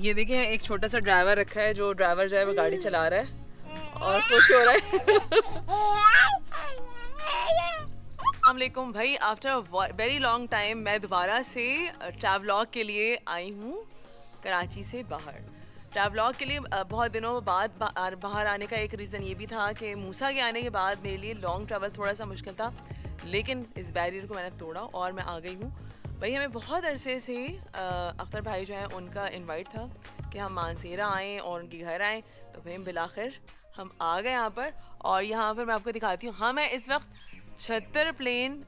ये देखिए एक छोटा सा ड्राइवर रखा है, जो ड्राइवर जो है वो गाड़ी चला रहा है और खुश हो रहा है। अस्सलामुअलैकुम भाई, आफ्टर वेरी लॉन्ग टाइम मैं दोबारा से ट्रैवलॉग के लिए आई हूँ कराची से बाहर। ट्रैवलॉग के लिए बहुत दिनों बाद बाहर आने का एक रीज़न ये भी था कि मूसा के आने के बाद मेरे लिए लॉन्ग ट्रैवल थोड़ा सा मुश्किल था, लेकिन इस बैरियर को मैंने तोड़ा और मैं आ गई हूँ। भाई हमें बहुत अरसे से अख्तर भाई जो है उनका इनवाइट था कि हम मानसेरा आएँ और उनके घर आएँ, तो भाई बिलाखिर हम आ गए यहाँ पर। और यहाँ पर मैं आपको दिखाती हूँ, हाँ मैं इस वक्त छत्तर प्लेन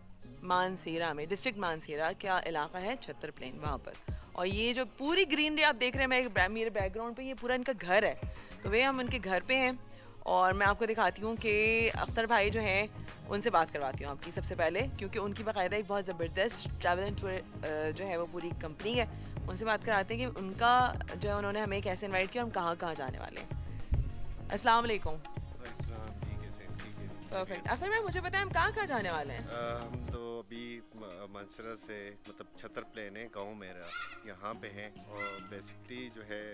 मानसेरा में, डिस्ट्रिक्ट मानसेरा क्या इलाका है छत्तर प्लेन वहाँ पर। और ये जो पूरी ग्रीनरी आप देख रहे हैं मेरे बैकग्राउंड पे, ये पूरा इनका घर है। तो वे हम उनके घर पे हैं और मैं आपको दिखाती हूँ कि अख्तर भाई जो हैं उनसे बात करवाती हूँ आपकी सबसे पहले, क्योंकि उनकी बाकायदा एक बहुत ज़बरदस्त ट्रैवल एंड टूर जो है वो पूरी कंपनी है। उनसे बात कराते हैं कि उनका जो है उन्होंने हमें कैसे इन्वाइट किया, हम कहाँ कहाँ जाने वाले हैं। अस्सलाम वालेकुम। परफेक्ट। अख्तर भाई मुझे पता है हम कहाँ कहाँ जाने वाले हैं। हम तो अभी मानसरा से मतलब छत्तर प्लेन है गाँव मेरा, यहाँ पे हैं। और बेसिकली जो है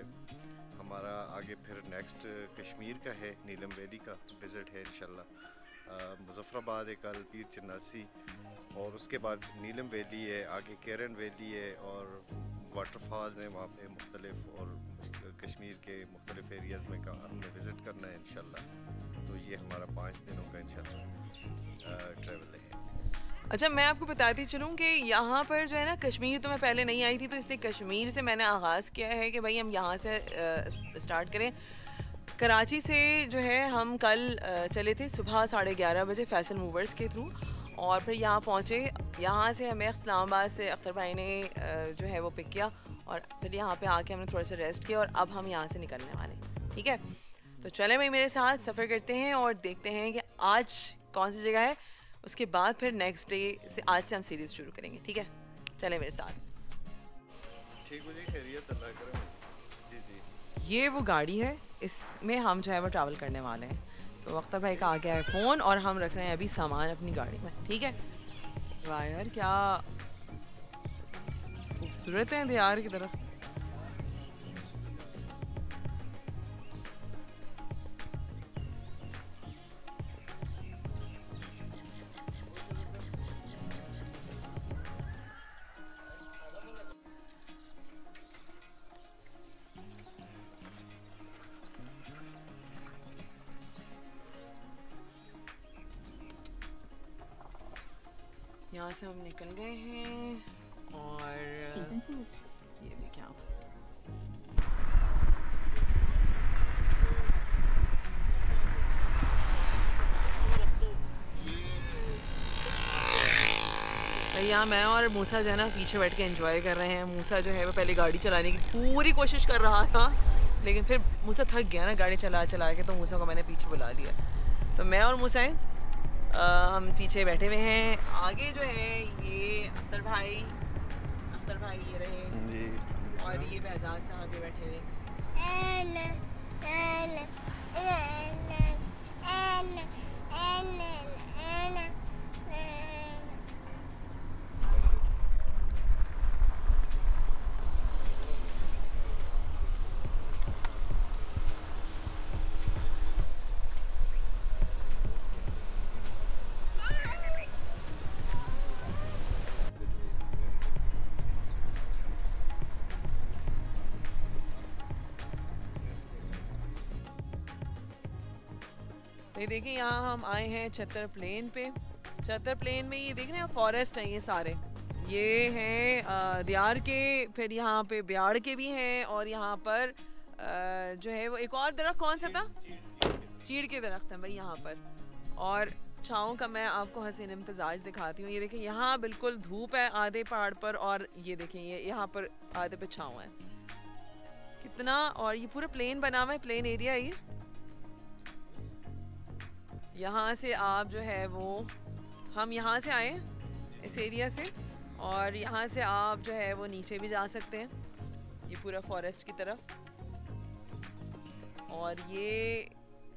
हमारा आगे फिर नेक्स्ट कश्मीर का है, नीलम वैली का विज़िट है इंशाल्लाह। मुज़फ़्फ़राबाद है कल, पीर चन्नासी, और उसके बाद नीलम वैली है, आगे केरन वैली है और वाटरफॉल्स हैं वहाँ पे मुख्तलिफ, और कश्मीर के मुख्तलिफ एरियाज़ में का हमने विज़िट करना है इंशाल्लाह। तो ये हमारा 5 दिनों का इंशाल्लाह ट्रैवल है। अच्छा मैं आपको बताती चलूँ कि यहाँ पर जो है ना, कश्मीर तो मैं पहले नहीं आई थी, तो इसलिए कश्मीर से मैंने आगाज़ किया है कि भाई हम यहाँ से स्टार्ट करें। कराची से जो है हम कल चले थे सुबह 11:30 बजे फैसल मूवर्स के थ्रू, और फिर यहाँ पहुँचे। यहाँ से हमें इस्लामाबाद से अख्तर भाई ने जो है वो पिक किया, और फिर यहाँ पे आके हमने थोड़ा सा रेस्ट किया, और अब हम यहाँ से निकलने वाले हैं। ठीक है, तो चले भाई मेरे साथ सफ़र करते हैं और देखते हैं कि आज कौन सी जगह है। उसके बाद फिर नेक्स्ट डे से, आज से हम सीरीज़ शुरू करेंगे। ठीक है, चले मेरे साथ। ठीक हो जी, खैरियत अल्लाह करे। जी जी, ये वो गाड़ी है, इसमें हम जो है वो ट्रैवल करने वाले हैं। तो अख्तर भाई का आ गया है फ़ोन और हम रख रहे हैं अभी सामान अपनी गाड़ी में। ठीक है, वाह यार क्या खूबसूरत है दियार की तरफ। यहाँ से हम निकल गए हैं और ये देखिए आप, यहाँ मैं और मूसा जो है ना पीछे बैठ के एंजॉय कर रहे हैं। मूसा जो है वो पहले गाड़ी चलाने की पूरी कोशिश कर रहा था, लेकिन फिर मूसा थक गया ना गाड़ी चला चला के, तो मूसा को मैंने पीछे बुला लिया। तो मैं और मूसा हम पीछे बैठे हुए हैं। आगे जो है ये अख्तर भाई ये रहे जी, और ये बेजाज साहब भी बैठे हुए। ये देखिए यहाँ हम आए हैं छत्तर प्लेन पे। छत्तर प्लेन में ये देख रहे हैं फॉरेस्ट हैं, ये सारे ये हैं दियार के, फिर यहाँ पे ब्याड़ के भी हैं, और यहाँ पर जो है वो एक और दरख्त कौन सा था, चीड़ के दरख्त हैं भाई यहाँ पर। और छाँव का मैं आपको हसीन इम्तिजाज दिखाती हूँ। ये देखिए यहाँ बिल्कुल धूप है आधे पहाड़ पर, और ये देखें ये यहाँ पर आधे पे छाँव है कितना। और ये पूरा प्लेन बना हुआ है, प्लेन एरिया है ये। यहाँ से आप जो है वो, हम यहाँ से आए इस एरिया से, और यहाँ से आप जो है वो नीचे भी जा सकते हैं, ये पूरा फॉरेस्ट की तरफ। और ये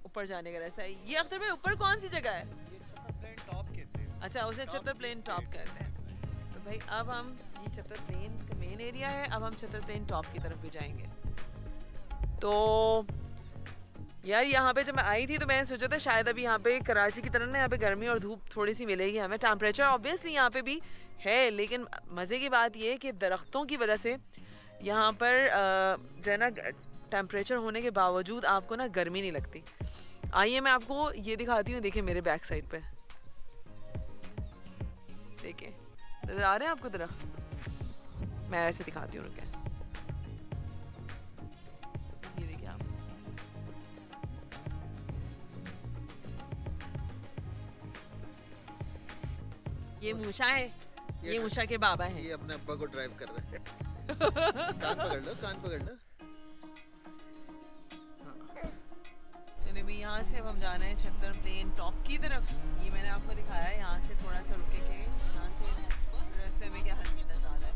ऊपर जाने का रास्ता है। ये अख्तर भाई ऊपर कौन सी जगह है? प्लेन टॉप कहते हैं। अच्छा उसे छत्तर प्लेन टॉप कहते हैं। तो भाई अब हम, ये छत्तर प्लेन का मेन एरिया है, अब हम छत्तर प्लेन टॉप की तरफ भी जाएंगे। तो यार यहाँ पे जब मैं आई थी तो मैंने सोचा था शायद अभी यहाँ पे कराची की तरह ना यहाँ पे गर्मी और धूप थोड़ी सी मिलेगी हमें। टेम्परेचर ऑब्वियसली यहाँ पे भी है, लेकिन मज़े की बात ये है कि दरख्तों की वजह से यहाँ पर जो है ना टेम्परेचर होने के बावजूद आपको ना गर्मी नहीं लगती। आइए मैं आपको ये दिखाती हूँ, देखिए मेरे बैक साइड पे, देखिए नजर आ रहे हैं आपको दरख्त? मैं ऐसे दिखाती हूँ, रुके, ये देखिए आप, ये मूशा है, ये मूशा के बाबा हैं। ये अपने अब्बा को ड्राइव कर रहे हैं। कान पकड़ लो, कान पकड़ लो। चलिए भाई, यहाँ से अब हम जा रहे हैं छत्तर प्लेन टॉप की तरफ। ये मैंने आपको दिखाया है, यहाँ से थोड़ा सा रुके के यहाँ से रास्ते में क्या हल्की नज़ारा है।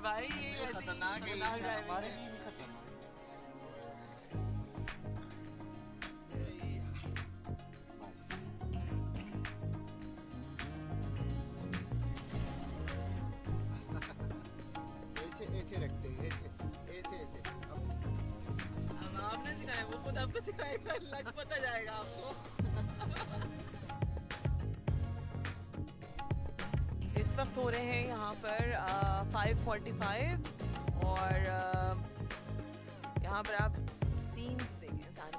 भाई ये खतरनाक है, हमारे लिए भी खतरनाक। ऐसे रखते हैं, ऐसे ऐसे। अब आपने सिखाया, वो खुद आपको सिखाएगा, लग पता जाएगा आपको। इस वक्त हो रहे हैं यहाँ पर 5:45 और यहाँ पर आप सीन देखें सारे।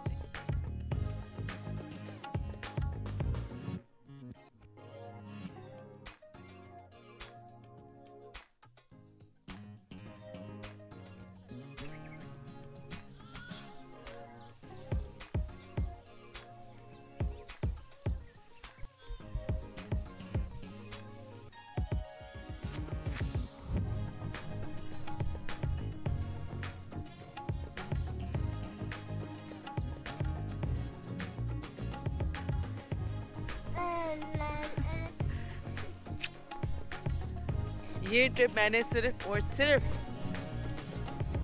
ये ट्रिप मैंने सिर्फ और सिर्फ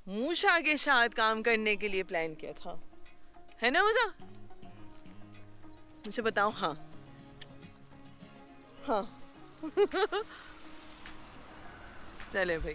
मूशा के साथ काम करने के लिए प्लान किया था, है ना मूशा? मुझे बताओ। हाँ हाँ। चले भाई,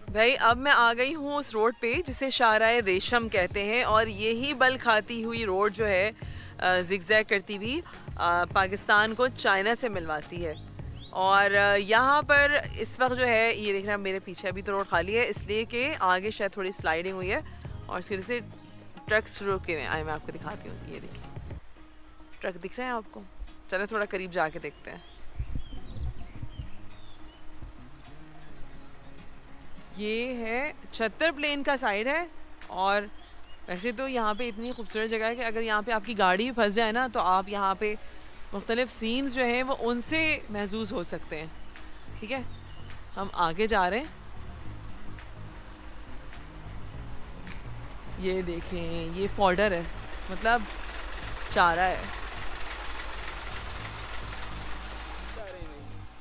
भाई अब मैं आ गई हूँ उस रोड पे जिसे शाहराह रेशम कहते हैं, और यही बल खाती हुई रोड जो है जिगजैग करती हुई पाकिस्तान को चाइना से मिलवाती है। और यहाँ पर इस वक्त जो है, ये देख रहे हैं मेरे पीछे, अभी तो रोड खाली है इसलिए कि आगे शायद थोड़ी स्लाइडिंग हुई है और सिर से ट्रक्स रुके हुए आए। मैं आपको दिखाती हूँ, ये देखिए ट्रक दिख रहे हैं आपको? चलो थोड़ा करीब जाके देखते हैं। ये है छत्तर प्लेन का साइड है, और वैसे तो यहाँ पे इतनी खूबसूरत जगह है कि अगर यहाँ पे आपकी गाड़ी भी फंस जाए ना तो आप यहाँ पे मुख्तलिफ सीन्स जो हैं वो उनसे महसूस हो सकते हैं। ठीक है, हम आगे जा रहे हैं। ये देखें, ये फॉडर है, मतलब चारा है।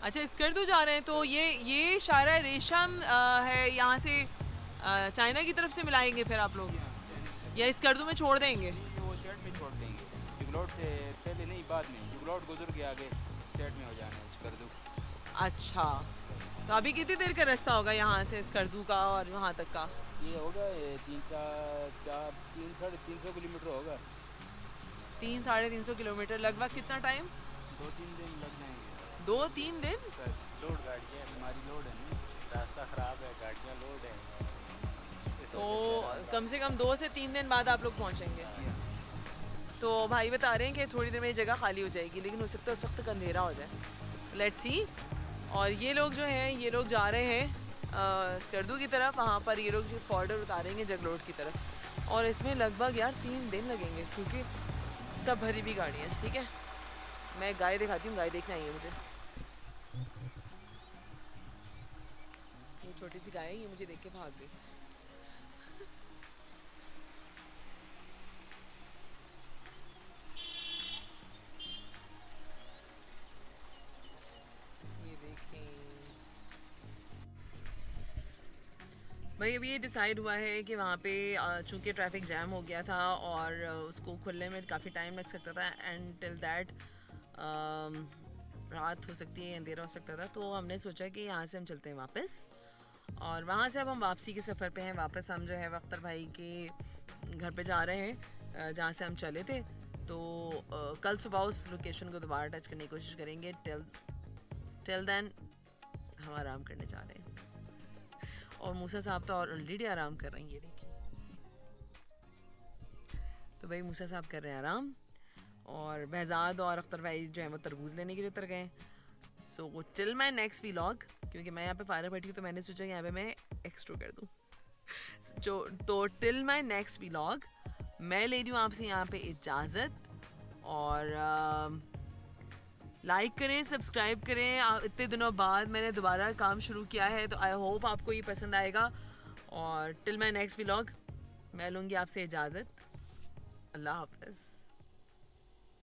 अच्छा, स्कर्दू जा रहे हैं, तो ये शाहराह रेशम है, यहाँ से चाइना की तरफ से मिलाएंगे फिर आप लोग, या स्कर्दू में छोड़ देंगे? वो शर्ट में छोड़ देंगे, जुगलौट से पहले नहीं, बाद में जुगलौट गुजर के आगे शर्ट में हो जाना है स्कर्दू। अच्छा, तो अभी कितनी देर का रास्ता होगा यहाँ से स्कर्दू का और वहाँ तक का? ये होगा 300-350 किलोमीटर होगा। 300-350 किलोमीटर, लगभग कितना टाइम? 2-3 दिन लग जाएंगे। 2-3 दिन? लोड गाड़ी है, हमारी लोड है नहीं, रास्ता ख़राब है, गाड़ियाँ लोड है, तो कम से कम 2 से 3 दिन बाद आप लोग पहुँचेंगे। तो भाई बता रहे हैं कि थोड़ी देर में ये जगह खाली हो जाएगी, लेकिन हो सकता है उस वक्त तक अंधेरा हो जाए। Let's see. और ये लोग जो हैं ये लोग जा रहे हैं स्कर्दू की तरफ, वहाँ पर ये लोग फॉर्डर उतारेंगे जगलोट की तरफ। और इसमें लगभग यार 3 दिन लगेंगे क्योंकि सब भरी हुई गाड़ियाँ। ठीक है, मैं गाय दिखाती हूँ, गाय देखना ही है मुझे। ये छोटी सी गाय है, ये मुझे देख के भाग गई। ये देखें भाई, अभी ये डिसाइड हुआ है कि वहाँ पे चूँकि ट्रैफिक जैम हो गया था और उसको खुलने में काफ़ी टाइम लग सकता था, एंड टिल दैट रात हो सकती है, अंधेरा हो सकता था, तो हमने सोचा कि यहाँ से हम चलते हैं वापस। और वहाँ से अब हम वापसी के सफ़र पे हैं। वापस हम जो है अख्तर भाई के घर पे जा रहे हैं जहाँ से हम चले थे। तो कल सुबह उस लोकेशन को दोबारा टच करने की कोशिश करेंगे। टिल देन हम आराम करने जा रहे हैं। और मूसा साहब तो ऑलरेडी आराम कर रहे हैं, ये देखिए। तो भाई मूसा साहब कर रहे हैं आराम, और बहजाद और अख्तर भाई जो है वो तरबूज लेने के लिए उतर गए। So till my next vlog, क्योंकि मैं यहाँ पे फायर बैठी हूँ तो मैंने सोचा यहाँ पे मैं एक्स्ट्रा कर दूँ। तो टिल माई नेक्स्ट व्लॉग मैं ले रही हूँ आपसे यहाँ पे इजाज़त। और लाइक करें, सब्सक्राइब करें। इतने दिनों बाद मैंने दोबारा काम शुरू किया है, तो आई होप आपको ये पसंद आएगा। और टिल माई नेक्स्ट व्लॉग मैं लूँगी आपसे इजाज़त। अल्लाह हाफ़िज़।